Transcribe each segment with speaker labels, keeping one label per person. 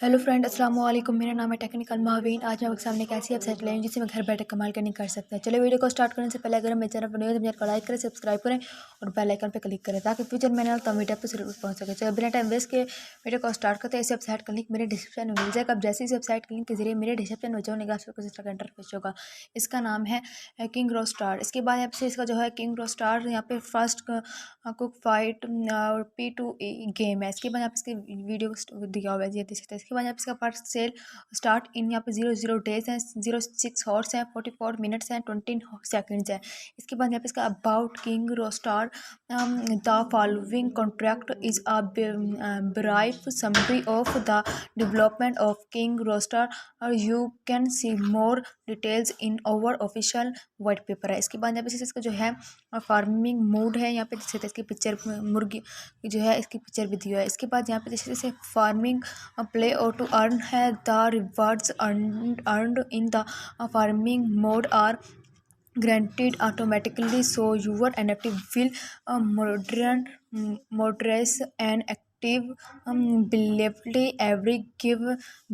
Speaker 1: Hello friend, अस्सलाम वालेकुम। मेरा नाम है टेक्निकल महावीन। आज मैं आपके सामने एक ऐसी वेबसाइट लाई हूं जिससे मैं घर बैठे कमाल करनी कर सकते हैं। चलो वीडियो को स्टार्ट करने से पहले अगर मेरे चैनल पर नए हो तो मेरे को लाइक करें, सब्सक्राइब करें और बेल आइकन पर क्लिक करें ताकि फ्यूचर में ना वीडियो पर जरूर पहुंच सके। चलो बिना टाइम वेस्ट के वीडियो को स्टार्ट करते हैं। इस वेबसाइट का लिंक मेरे डिस्क्रिप्शन में मिल जाएगा। अब जैसे इस वेबसाइट के लिंक के जरिए मेरे डिस्क्रिप्शन में जाओगे कुछ इस तरह का इंटरफेस होगा। इसका नाम है किंग रो स्टार। इसके बाद यहाँ से इसका जो है किंग रो स्टार यहाँ पे फर्स्ट कुक फाइट और P2E गेम है। इसके बाद यहाँ पे इसके वीडियो दिया हुआ है, ये देख सकते हैं। इसके बाद यहाँ पे इसका पार्ट सेल स्टार्ट इन यहाँ पे 00 डेज हैं, 06 हॉर्स हैं, 44 मिनट्स हैं, 20 सेकंड्स हैं। इसके बाद यहाँ पे इसका about king roster the following contract is a brief summary of the development of king roster और you can see more details in over official white paper है। इसके बाद यहाँ पे इसका जो है फार्मिंग मोड है। यहाँ पे जैसे इसकी पिक्चर मुर्गी जो है इसकी पिक्चर भी दी हुआ है। इसके बाद यहाँ पे जैसे फार्मिंग प्ले और टू अर्न है the rewards earned in the farming mode are granted automatically, so your NFT will moderate and active believably every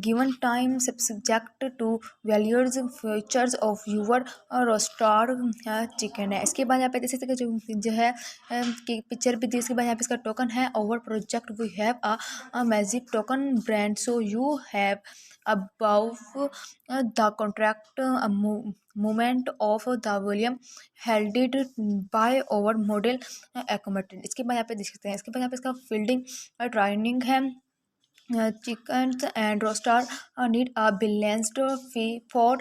Speaker 1: given time, subject to values features of your roster chicken है। इसके बाद यहाँ पे जैसे कि जो है कि पिक्चर भी दी। इसके बाद यहाँ पे इसका टोकन है over project we have a magic token brand so you have above the contract movement of the volume held it by our model accommodated। इसके बाद यहाँ पे देख सकते हैं। इसके बाद यहाँ पे इसका फील्डिंग ट्रेनिंग है। Chickens and roosters need a balanced feed for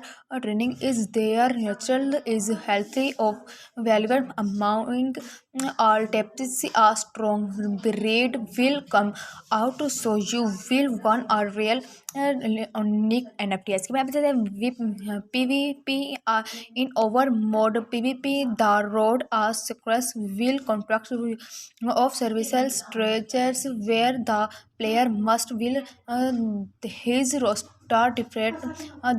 Speaker 1: training is their natural is healthy of valuable among all types a strong breed will come out so you will want a real unique NFT। इसके बाद PVP in over mode PVP the road a sequence will contract of services structures where the player must will his roster different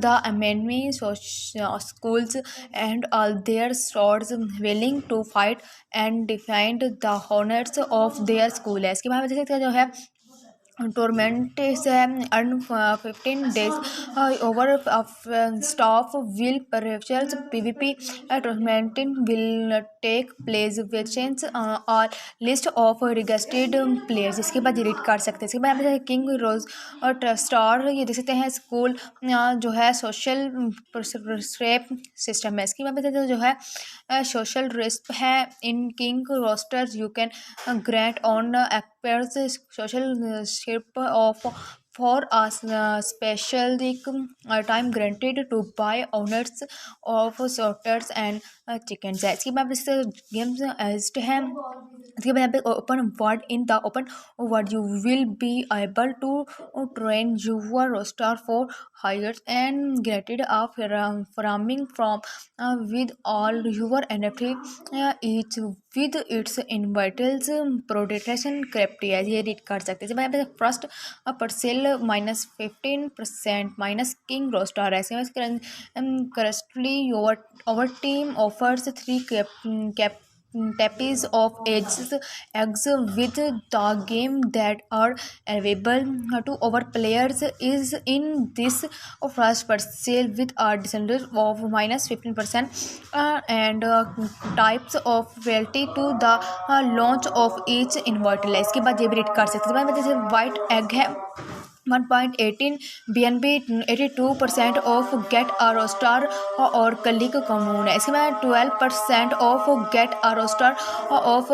Speaker 1: the enemy schools and all their swords willing to fight and defend the honors of their school है। इसके बाद जैसे जो है tournament से earn 15 days over staff will prefers PVP tournament will take place वेचेंस और list of रिगस्टेड players. इसके बाद रीड कर सकते हैं। इसके बाद यहाँ किंग रोज और स्टार ये देख सकते हैं। स्कूल जो है सोशल रेप सिस्टम है। इसके बाद जो है सोशल रिस्क है in king rosters you can grant on social shape of for a special time granted to buy owners of sorters and chickens है। इसके बाद इससे गेम्स एस्ट है। इसके बाद यहाँ पे open world in the open world you will be able to train your roster for hires and greeted farming from with all your NFT each with its invited protection criteria ये read कर सकते हैं। जब first पर cell -15% minus king roster है। currently our team offers 3 tappies of eggs with the game that are available to our players is in this first per sale with a discount of -15% and types of royalty to the launch of each inverter है। इसके बाद ये भी read कर सकते हैं। जैसे white egg है 1.18 BNB 82% of get a roster और क्लिक कॉमन है। इसके बाद 12% of get a roster of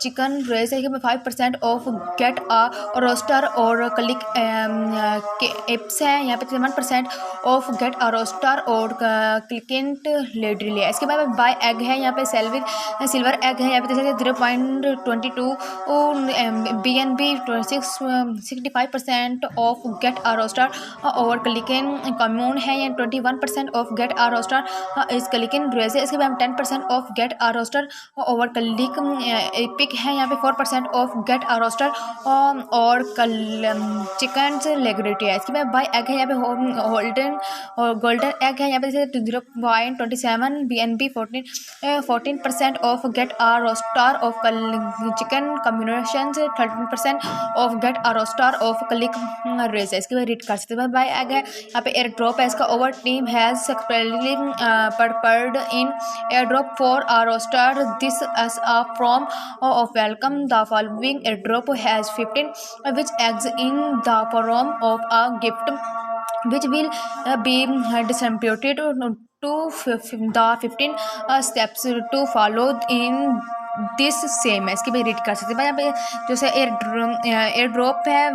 Speaker 1: chicken race है। 5% ऑफ गेट a roster और क्लिक एप्स है। यहाँ पे 1% ऑफ गेट a roster और क्लिकेंट लेडरी है। इसके बाद बाय एग है। यहाँ पे सिल्वर एग है। यहाँ पे 0.22 BNB 65% of get a roster और क्लिकन कम्यून है। या 21% ऑफ गेट a roster इस क्लिकन रेस है। इसके बाद 10% ऑफ गेट a roster और क्लिक एपिक है। यहाँ पे 4% ऑफ गेट a roster और चिकन लेगरेटी है। इसके बाद बाय एग है। यहाँ पे होल्डन और गोल्डन एग है। यहाँ पे 0.27 BNB 14% of get a roster of chicken combination 13% of get a roster of click race है, इसके बाद रीड कर सकते हैं। बाय एग है यहाँ पे एयर ड्रॉप है, इसका over team has successfully prepared in airdrop for a roster this as a form of welcome. The following airdrop has 15 which eggs in the form of a gift which will be distributed to the 15 steps to follow in this same है, इसकी भी read कर सकते हैं। यहाँ पे जैसे air drop है,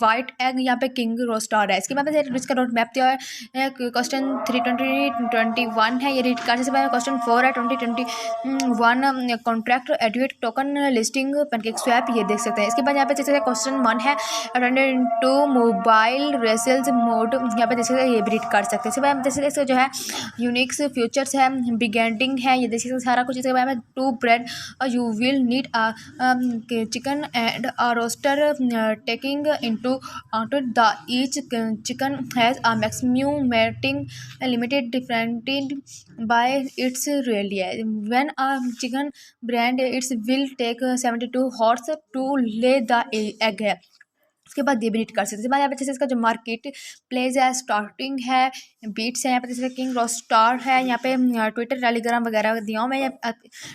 Speaker 1: वाइट एग, यहाँ पे किंग रोस्टार है, इसके बाद इसका रोड मैप दिया है। क्वेश्चन 3/2021 है, ये रीड कर सकते हैं। क्वेश्चन 4 है 2021 कॉन्ट्रैक्ट एडुएट टोकन लिस्टिंग पैनकेक स्वैप, ये देख सकते हैं। इसके बाद यहाँ पे जैसे क्वेश्चन 1 है 2022 मोबाइल रेसल्स मोड, यहाँ पे देख सकते हैं, ये भी रीड कर सकते हैं। इसके बाद जैसे इसका जो है यूनिक्स फ्यूचर्स है, बिगेंडिंग है, ये देख सकते हैं सारा कुछ। इसके बाद में 2 bread you will need a chicken and a roaster taking into account the each chicken has a maximum mating limited different by its really when a chicken brand it will take 72 hours to lay the egg है। उसके बाद ये भी read कर सकते हैं। यहाँ पे जैसे इसका जो मार्केट प्लेस है, स्टार्टिंग है, बीट्स है, यहाँ पे जैसे किंग रोस्टार है, यहाँ पे ट्विटर टेलीग्राम वगैरह दिया हूँ मैं।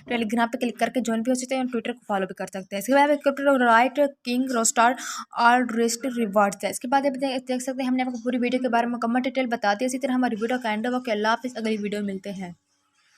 Speaker 1: टेलीग्राम पे क्लिक करके ज्वाइन भी हो सकते हैं, ट्विटर को फॉलो भी कर सकते हैं। इसके बाद राइट किंग रोस्टार और रिस्ट रिवार्ड्स है। इसके बाद देख सकते हैं हमने आपको पूरी वीडियो के बारे में मुकम्मल डिटेल बता दी। इसी तरह हमारी वीडियो का एंड हो कि अल्लाह हाफिज़, अगली वीडियो मिलते हैं।